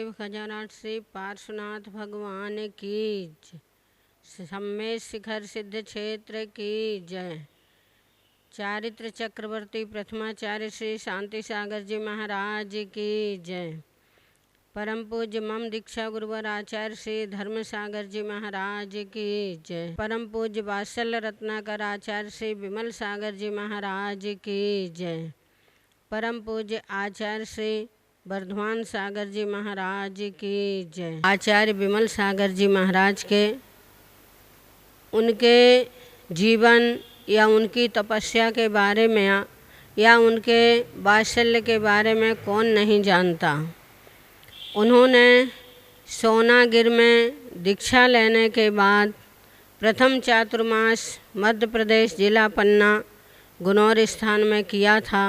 देव खजानाथ श्री पार्श्वनाथ भगवान की सम्मेद शिखर सिद्ध क्षेत्र की जय। चारित्र चक्रवर्ती प्रथमाचार्य श्री शांति सागर जी महाराज की जय। परम पूज्य मम दीक्षा गुरुवर आचार्य श्री धर्म सागर जी महाराज की जय। परम पूज्य वात्सल्य रत्नाकर आचार्य श्री विमल सागर जी महाराज की जय। परम पूज्य आचार्य श्री वर्धमान सागर जी महाराज की जय। आचार्य विमल सागर जी महाराज के उनके जीवन या उनकी तपस्या के बारे में या उनके वात्सल्य के बारे में कौन नहीं जानता। उन्होंने सोनागिर में दीक्षा लेने के बाद प्रथम चातुर्मास मध्य प्रदेश जिला पन्ना गुनौर स्थान में किया था।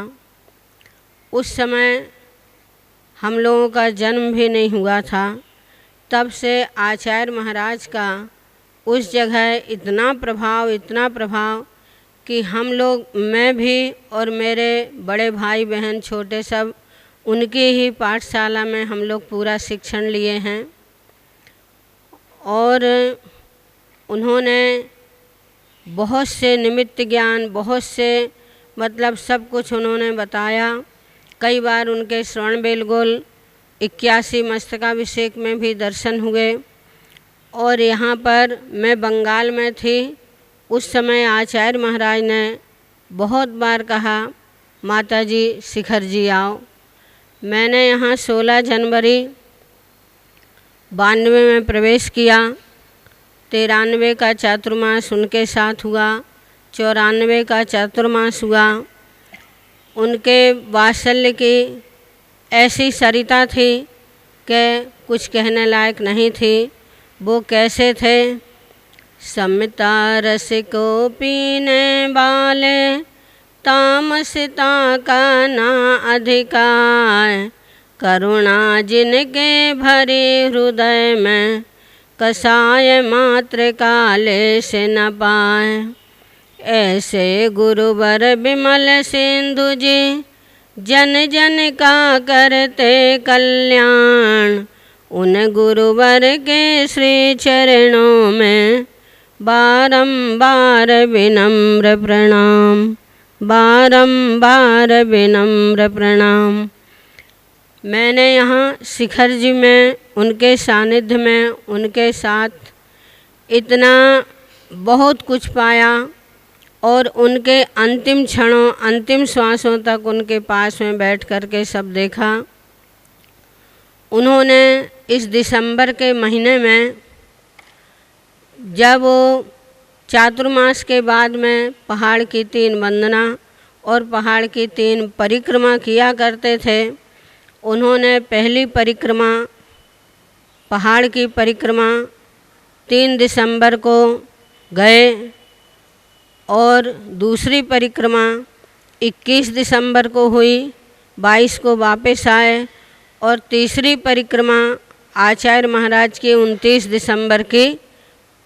उस समय हम लोगों का जन्म भी नहीं हुआ था। तब से आचार्य महाराज का उस जगह इतना प्रभाव कि हम लोग, मैं भी और मेरे बड़े भाई बहन छोटे सब उनकी ही पाठशाला में हम लोग पूरा शिक्षण लिए हैं। और उन्होंने बहुत से निमित्त ज्ञान, बहुत से मतलब सब कुछ उन्होंने बताया। कई बार उनके श्रवण बेलगोल 81 मस्तकाभिषेक में भी दर्शन हुए। और यहाँ पर मैं बंगाल में थी, उस समय आचार्य महाराज ने बहुत बार कहा माता जी शिखर जी आओ। मैंने यहाँ 16 जनवरी 92 में प्रवेश किया। 93 का चातुर्मास उनके साथ हुआ, 94 का चातुर्मास हुआ। उनके वात्सल्य की ऐसी सरिता थी कि कुछ कहने लायक नहीं थी। वो कैसे थे? समता रस को पीने वाले तामसता का ना अधिकार, करुणा जिनके भरे हृदय में कसाय मात्र काले से न पाए। ऐसे गुरुवर विमल सिंधु जी जन जन का करते कल्याण। उन गुरुवर के श्री चरणों में बारंबार विनम्र प्रणाम, बारंबार विनम्र प्रणाम। मैंने यहाँ शिखर जी में उनके सानिध्य में उनके साथ इतना बहुत कुछ पाया। और उनके अंतिम क्षणों, अंतिम श्वासों तक उनके पास में बैठ कर के सब देखा। उन्होंने इस दिसंबर के महीने में, जब वो चातुर्मास के बाद में पहाड़ की 3 वंदना और पहाड़ की 3 परिक्रमा किया करते थे, उन्होंने पहली परिक्रमा, पहाड़ की परिक्रमा 3 दिसंबर को गए और दूसरी परिक्रमा 21 दिसंबर को हुई, 22 को वापस आए। और तीसरी परिक्रमा आचार्य महाराज की 29 दिसंबर की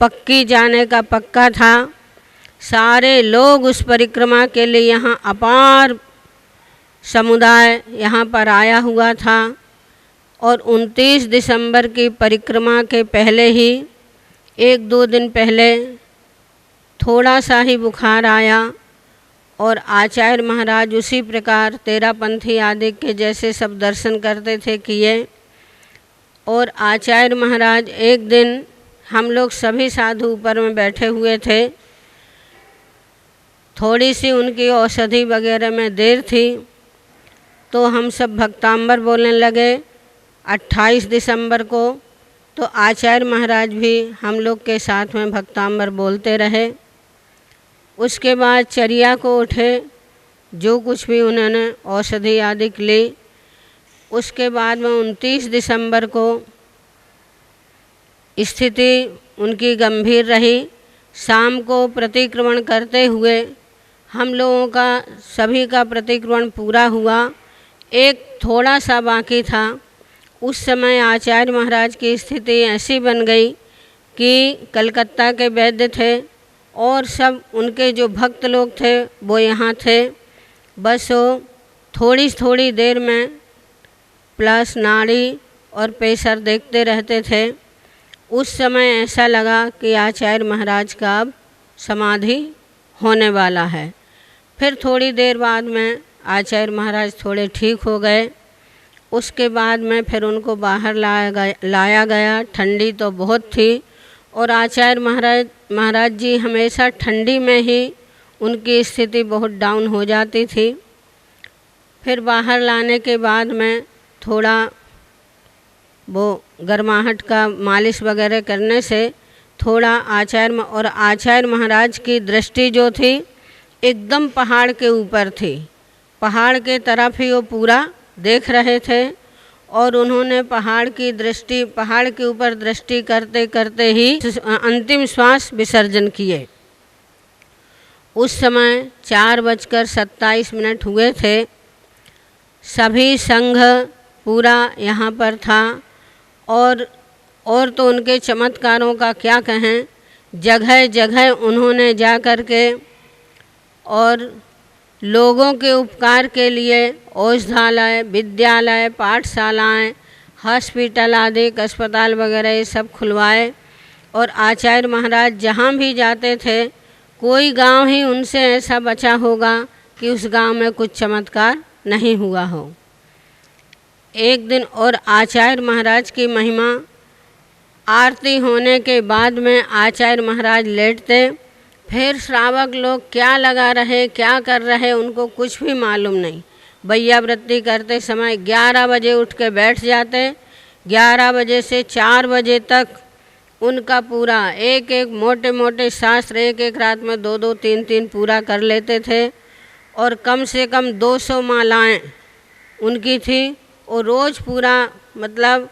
पक्की जाने का पक्का था। सारे लोग उस परिक्रमा के लिए यहाँ अपार समुदाय यहाँ पर आया हुआ था। और 29 दिसंबर की परिक्रमा के पहले ही 1-2 दिन पहले थोड़ा सा ही बुखार आया और आचार्य महाराज उसी प्रकार तेरापंथी आदि के जैसे सब दर्शन करते थे किए। और आचार्य महाराज एक दिन, हम लोग सभी साधु ऊपर में बैठे हुए थे, थोड़ी सी उनकी औषधि वगैरह में देर थी तो हम सब भक्तांबर बोलने लगे। 28 दिसंबर को तो आचार्य महाराज भी हम लोग के साथ में भक्तांबर बोलते रहे। उसके बाद चर्या को उठे, जो कुछ भी उन्होंने औषधि आदि ली। उसके बाद में 29 दिसंबर को स्थिति उनकी गंभीर रही। शाम को प्रतिक्रमण करते हुए हम लोगों का सभी का प्रतिक्रमण पूरा हुआ, एक थोड़ा सा बाकी था। उस समय आचार्य महाराज की स्थिति ऐसी बन गई कि कलकत्ता के वैद्य थे और सब उनके जो भक्त लोग थे वो यहाँ थे। बस वो थोड़ी देर में प्लस नाड़ी और पेशर देखते रहते थे। उस समय ऐसा लगा कि आचार्य महाराज का अब समाधि होने वाला है। फिर थोड़ी देर बाद में आचार्य महाराज थोड़े ठीक हो गए। उसके बाद में फिर उनको बाहर लाया गया। ठंडी तो बहुत थी और आचार्य महाराज जी हमेशा ठंडी में ही उनकी स्थिति बहुत डाउन हो जाती थी। फिर बाहर लाने के बाद में थोड़ा वो गर्माहट का मालिश वगैरह करने से थोड़ा आचार्य महाराज की दृष्टि जो थी एकदम पहाड़ के ऊपर थी। पहाड़ के तरफ ही वो पूरा देख रहे थे और उन्होंने पहाड़ के ऊपर दृष्टि करते करते ही अंतिम श्वास विसर्जन किए। उस समय 4:27 हुए थे। सभी संघ पूरा यहाँ पर था और तो उनके चमत्कारों का क्या कहें। जगह जगह उन्होंने जा कर के और लोगों के उपकार के लिए औषधालय, विद्यालय, पाठशालाएं, हॉस्पिटल आदि अस्पताल वगैरह ये सब खुलवाए। और आचार्य महाराज जहाँ भी जाते थे कोई गांव ही उनसे ऐसा बचा होगा कि उस गांव में कुछ चमत्कार नहीं हुआ हो। एक दिन और आचार्य महाराज की महिमा, आरती होने के बाद में आचार्य महाराज लेटते, फिर श्रावक लोग क्या लगा रहे, क्या कर रहे, उनको कुछ भी मालूम नहीं। बैयावृत्ति करते समय 11 बजे उठ के बैठ जाते। 11 बजे से 4 बजे तक उनका पूरा एक एक मोटे मोटे शास्त्र एक एक रात में 2-2, 3-3 पूरा कर लेते थे। और कम से कम 200 मालाएँ उनकी थी। और रोज़ पूरा मतलब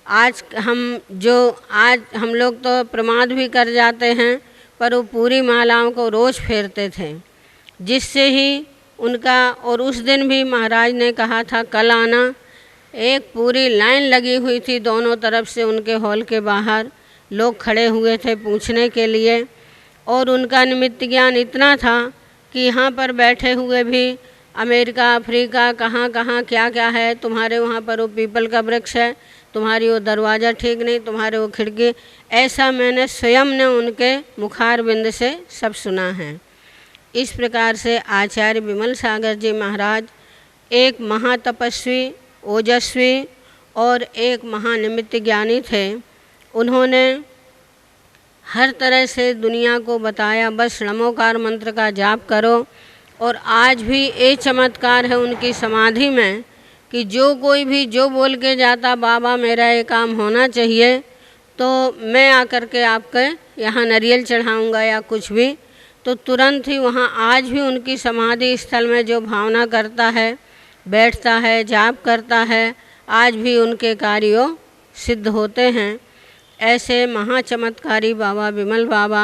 आज हम लोग तो प्रमाद भी कर जाते हैं, पर वो पूरी मालाओं को रोज़ फेरते थे, जिससे ही उनका। और उस दिन भी महाराज ने कहा था कल आना। एक पूरी लाइन लगी हुई थी दोनों तरफ से, उनके हॉल के बाहर लोग खड़े हुए थे पूछने के लिए। और उनका निमित्त ज्ञान इतना था कि यहाँ पर बैठे हुए भी अमेरिका, अफ्रीका, कहाँ कहाँ क्या क्या है, तुम्हारे वहाँ पर वो पीपल का वृक्ष है, तुम्हारी वो दरवाज़ा ठीक नहीं, तुम्हारे वो खिड़की, ऐसा मैंने स्वयं ने उनके मुखारबिंद से सब सुना है। इस प्रकार से आचार्य विमल सागर जी महाराज एक महातपस्वी, ओजस्वी और एक महानिमित्त ज्ञानी थे। उन्होंने हर तरह से दुनिया को बताया, बस नमोकार मंत्र का जाप करो। और आज भी ये चमत्कार है उनकी समाधि में कि जो कोई भी जो बोल के जाता बाबा मेरा ये काम होना चाहिए, तो मैं आकर के आपके यहाँ नारियल चढ़ाऊँगा या कुछ भी, तो तुरंत ही वहाँ आज भी उनकी समाधि स्थल में जो भावना करता है, बैठता है, जाप करता है, आज भी उनके कार्यों सिद्ध होते हैं। ऐसे महाचमत्कारी बाबा विमल बाबा,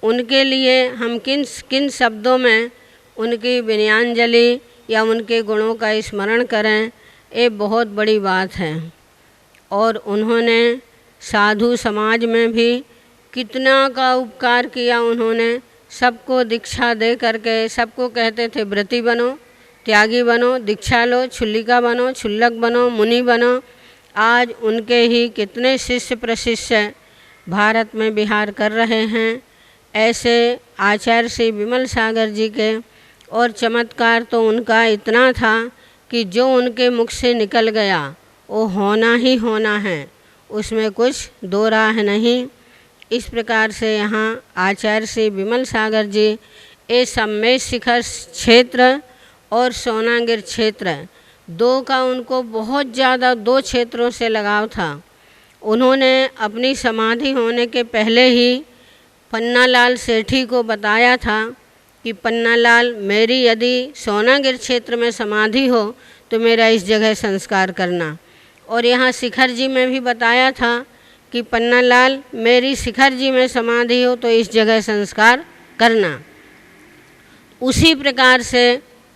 उनके लिए हम किन शब्दों में उनकी विनयांजलि या उनके गुणों का स्मरण करें, ये बहुत बड़ी बात है। और उन्होंने साधु समाज में भी कितना का उपकार किया। उन्होंने सबको दीक्षा दे करके सबको कहते थे व्रती बनो, त्यागी बनो, दीक्षा लो, छुल्लिका बनो, छुल्लक बनो, मुनि बनो। आज उनके ही कितने शिष्य प्रशिष्य भारत में विहार कर रहे हैं। ऐसे आचार्य श्री विमल सागर जी के और चमत्कार तो उनका इतना था कि जो उनके मुख से निकल गया वो होना ही होना है, उसमें कुछ दो राह नहीं। इस प्रकार से यहाँ आचार्य श्री विमल सागर जी ये सम्मेद शिखर क्षेत्र और सोनागिर क्षेत्र दो का उनको बहुत ज़्यादा दो क्षेत्रों से लगाव था। उन्होंने अपनी समाधि होने के पहले ही पन्नालाल सेठी को बताया था कि पन्नालाल मेरी यदि सोनागिर क्षेत्र में समाधि हो तो मेरा इस जगह संस्कार करना। और यहाँ शिखर जी में भी बताया था कि पन्नालाल मेरी शिखर जी में समाधि हो तो इस जगह संस्कार करना। उसी प्रकार से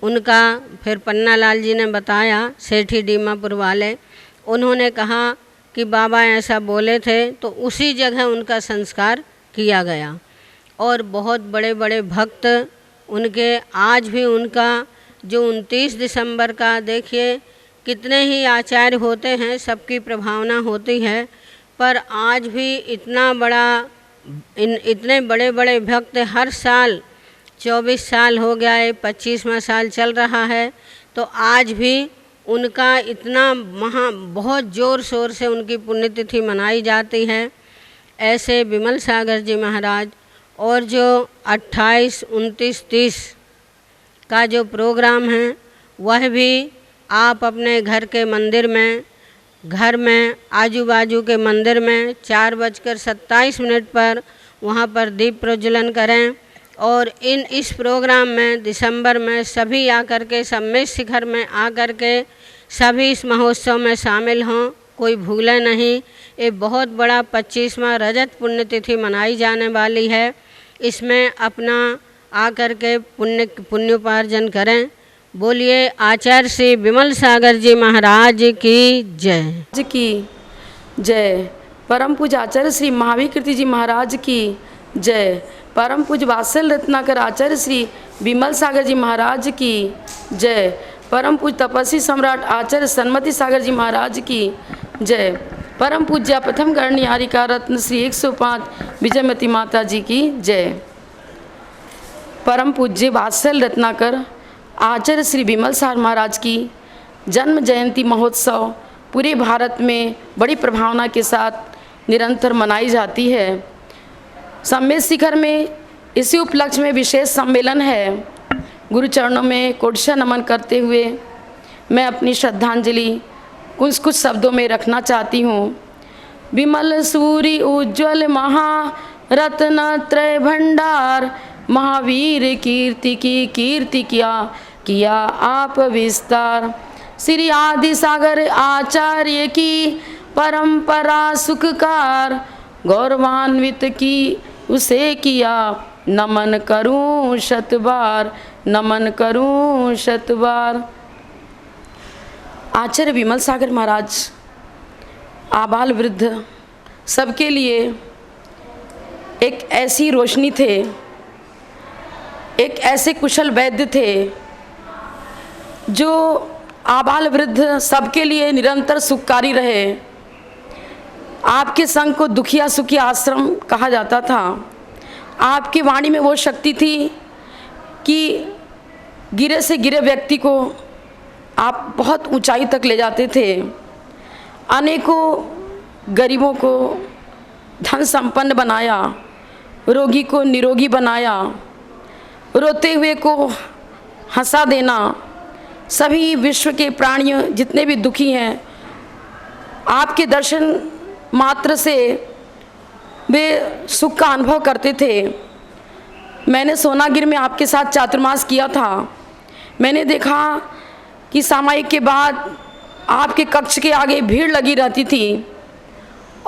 उनका फिर पन्नालाल जी ने बताया, सेठी डीमापुर वाले, उन्होंने कहा कि बाबा ऐसा बोले थे, तो उसी जगह उनका संस्कार किया गया। और बहुत बड़े बड़े भक्त उनके आज भी उनका जो 29 दिसंबर का देखिए कितने ही आचार्य होते हैं, सबकी प्रभावना होती है, पर आज भी इतने बड़े बड़े भक्त हर साल 24 साल हो गया है, 25वां साल चल रहा है, तो आज भी उनका इतना बहुत ज़ोर शोर से उनकी पुण्यतिथि मनाई जाती है। ऐसे विमल सागर जी महाराज और जो 28, 29, 30 का जो प्रोग्राम है वह भी आप अपने घर के मंदिर में, घर में आजू बाजू के मंदिर में 4:27 पर वहाँ पर दीप प्रज्वलन करें। और इस प्रोग्राम में दिसंबर में सभी आकर के सम्मेद शिखर में आकर के सभी इस महोत्सव में शामिल हों, कोई भूले नहीं। ये बहुत बड़ा 25वां रजत पुण्यतिथि मनाई जाने वाली है, इसमें अपना आकर के पुण्योपार्जन करें। बोलिए आचार्य श्री विमल सागर जी महाराज की जय। की जय। परम पूज्य आचार्य श्री महावीर कीर्ति जी महाराज की जय। परम पूज्य वात्सल रत्नाकर आचार्य श्री विमल सागर जी महाराज की जय। परम पूज्य तपस्वी सम्राट आचार्य सन्मति सागर जी महाराज की जय। परम पूज्य प्रथम गणनिहारिका रत्न श्री 105 विजयमती माता जी की जय। परम पूज्य वात्सल रत्नाकर आचार्य श्री विमल सागर महाराज की जन्म जयंती महोत्सव पूरे भारत में बड़ी प्रभावना के साथ निरंतर मनाई जाती है। सम्मेद शिखर में इसी उपलक्ष्य में विशेष सम्मेलन है। गुरु चरणों में कोटि नमन करते हुए मैं अपनी श्रद्धांजलि कुछ शब्दों में रखना चाहती हूँ। विमल सूरी उज्ज्वल महारत्न त्रय भंडार, महावीर कीर्ति की कीर्ति किया आप विस्तार। श्री आदि सागर आचार्य की परंपरा सुखकार, गौरवान्वित की उसे किया नमन करूं शतबार, नमन करूं शतबार। आचार्य विमल सागर महाराज आबाल वृद्ध सबके लिए एक ऐसी रोशनी थे, एक ऐसे कुशल वैद्य थे जो आबाल वृद्ध सबके लिए निरंतर सुखकारी रहे। आपके संग को दुखिया सुखिया आश्रम कहा जाता था। आपकी वाणी में वो शक्ति थी कि गिरे से गिरे व्यक्ति को आप बहुत ऊंचाई तक ले जाते थे। अनेकों गरीबों को धन संपन्न बनाया, रोगी को निरोगी बनाया, रोते हुए को हंसा देना। सभी विश्व के प्राणियों जितने भी दुखी हैं, आपके दर्शन मात्र से वे सुख का अनुभव करते थे। मैंने सोनागिर में आपके साथ चातुर्मास किया था। मैंने देखा कि सामायिक के बाद आपके कक्ष के आगे भीड़ लगी रहती थी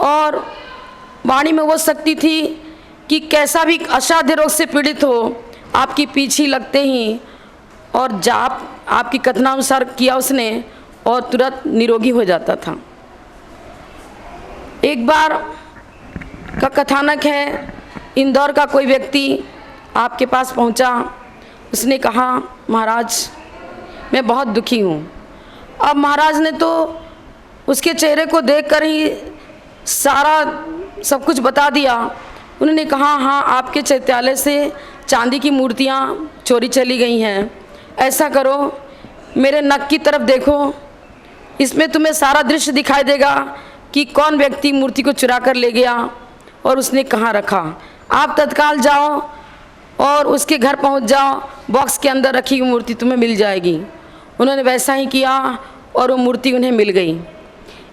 और वाणी में वो शक्ति थी कि कैसा भी असाध्य रोग से पीड़ित हो, आपकी पीछे लगते ही और जाप आपकी कथनानुसार किया उसने और तुरंत निरोगी हो जाता था। एक बार का कथानक है, इंदौर का कोई व्यक्ति आपके पास पहुंचा। उसने कहा, महाराज मैं बहुत दुखी हूँ। अब महाराज ने तो उसके चेहरे को देखकर ही सारा सब कुछ बता दिया। उन्होंने कहा, हाँ आपके चैत्यालय से चांदी की मूर्तियाँ चोरी चली गई हैं। ऐसा करो, मेरे नक की तरफ देखो, इसमें तुम्हें सारा दृश्य दिखाई देगा कि कौन व्यक्ति मूर्ति को चुरा कर ले गया और उसने कहाँ रखा। आप तत्काल जाओ और उसके घर पहुँच जाओ, बॉक्स के अंदर रखी हुई मूर्ति तुम्हें मिल जाएगी। उन्होंने वैसा ही किया और वो मूर्ति उन्हें मिल गई।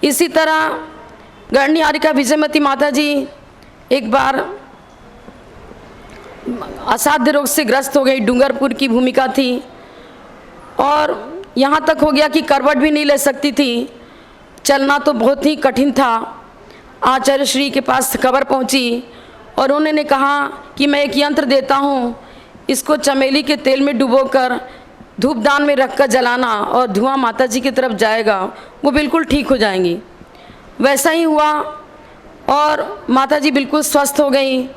इसी तरह गणनिहारिका विजयमती माता जी एक बार असाध्य रोग से ग्रस्त हो गई। डूंगरपुर की भूमिका थी और यहाँ तक हो गया कि करवट भी नहीं ले सकती थी, चलना तो बहुत ही कठिन था। आचार्य श्री के पास खबर पहुँची और उन्होंने कहा कि मैं एक यंत्र देता हूँ, इसको चमेली के तेल में डुबोकर धूपदान में रखकर जलाना और धुआं माता जी की तरफ जाएगा, वो बिल्कुल ठीक हो जाएंगी। वैसा ही हुआ और माता जी बिल्कुल स्वस्थ हो गई।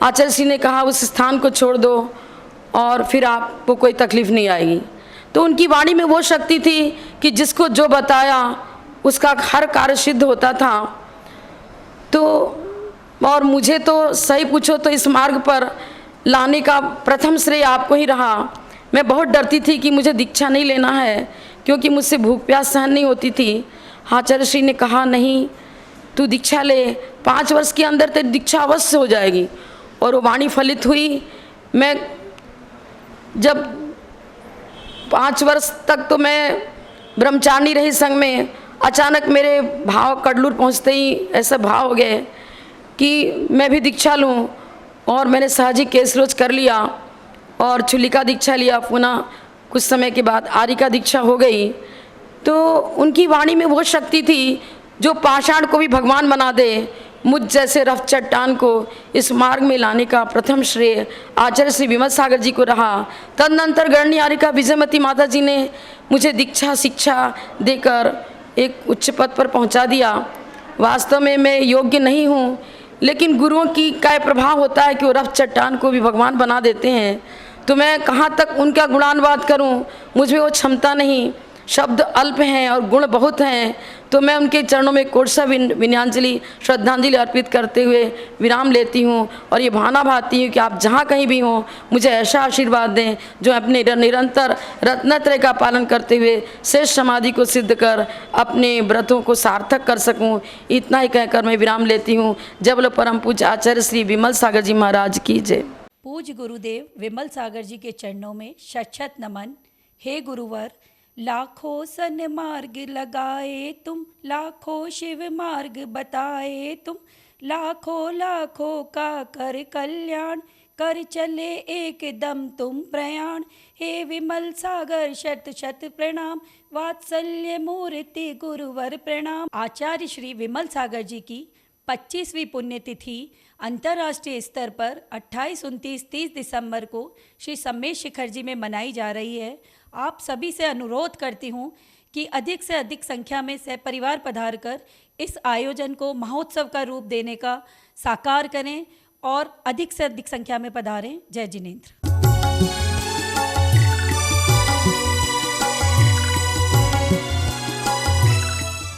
आचार्य श्री ने कहा उस स्थान को छोड़ दो और फिर आपको कोई तकलीफ़ नहीं आएगी। तो उनकी वाणी में वो शक्ति थी कि जिसको जो बताया उसका हर कार्य सिद्ध होता था। तो और मुझे तो सही पूछो तो इस मार्ग पर लाने का प्रथम श्रेय आपको ही रहा। मैं बहुत डरती थी कि मुझे दीक्षा नहीं लेना है, क्योंकि मुझसे भूख प्यास सहन नहीं होती थी। आचार्य श्री ने कहा नहीं, तू दीक्षा ले, 5 वर्ष के अंदर तेरी दीक्षा अवश्य हो जाएगी। और वो वाणी फलित हुई। मैं जब 5 वर्ष तक तो मैं ब्रह्मचारिणी रही संघ में, अचानक मेरे भाव कडलूर पहुँचते ही ऐसा भाव हो गए कि मैं भी दीक्षा लूँ। और मैंने सहजी केस रोज कर लिया और चुलिका दीक्षा लिया। पुनः कुछ समय के बाद आर्य का दीक्षा हो गई। तो उनकी वाणी में वो शक्ति थी जो पाषाण को भी भगवान बना दे। मुझ जैसे रफ चट्टान को इस मार्ग में लाने का प्रथम श्रेय आचार्य श्री विमल सागर जी को रहा। तदनंतर गणनी आर्यिका विजयमती माता जी ने मुझे दीक्षा शिक्षा देकर एक उच्च पद पर पहुंचा दिया। वास्तव में मैं योग्य नहीं हूँ, लेकिन गुरुओं की का प्रभाव होता है कि वो रफ चट्टान को भी भगवान बना देते हैं। तो मैं कहाँ तक उनका गुणानुवाद करूँ, मुझ में वो क्षमता नहीं। शब्द अल्प हैं और गुण बहुत हैं। तो मैं उनके चरणों में कोटसा विनयांजलि श्रद्धांजलि अर्पित करते हुए विराम लेती हूँ और ये भावना भाती हूँ कि आप जहाँ कहीं भी हों मुझे ऐसा आशीर्वाद दें जो अपने निरंतर रत्नत्रय का पालन करते हुए शेष समाधि को सिद्ध कर अपने व्रतों को सार्थक कर सकूँ। इतना ही कहकर मैं विराम लेती हूँ। जय बोलो परम पूज्य आचार्य श्री विमल सागर जी महाराज की जय। पूज्य गुरुदेव विमल सागर जी के चरणों में शत नमन। हे गुरुवर, लाखों सन्मार्ग लगाए तुम, लाखों शिव मार्ग बताए तुम, लाखों लाखों का कर कल्याण, कर चले एकदम तुम प्रयाण। हे विमल सागर शत शत प्रणाम, वात्सल्य मूर्ति गुरुवर प्रणाम। आचार्य श्री विमल सागर जी की 25वीं पुण्यतिथि अंतर्राष्ट्रीय स्तर पर 28, 29, 30 दिसंबर को श्री सम्मेद शिखर जी में मनाई जा रही है। आप सभी से अनुरोध करती हूँ कि अधिक से अधिक संख्या में सहपरिवार पधार कर इस आयोजन को महोत्सव का रूप देने का साकार करें और अधिक से अधिक संख्या में पधारें। जय जिनेंद्र।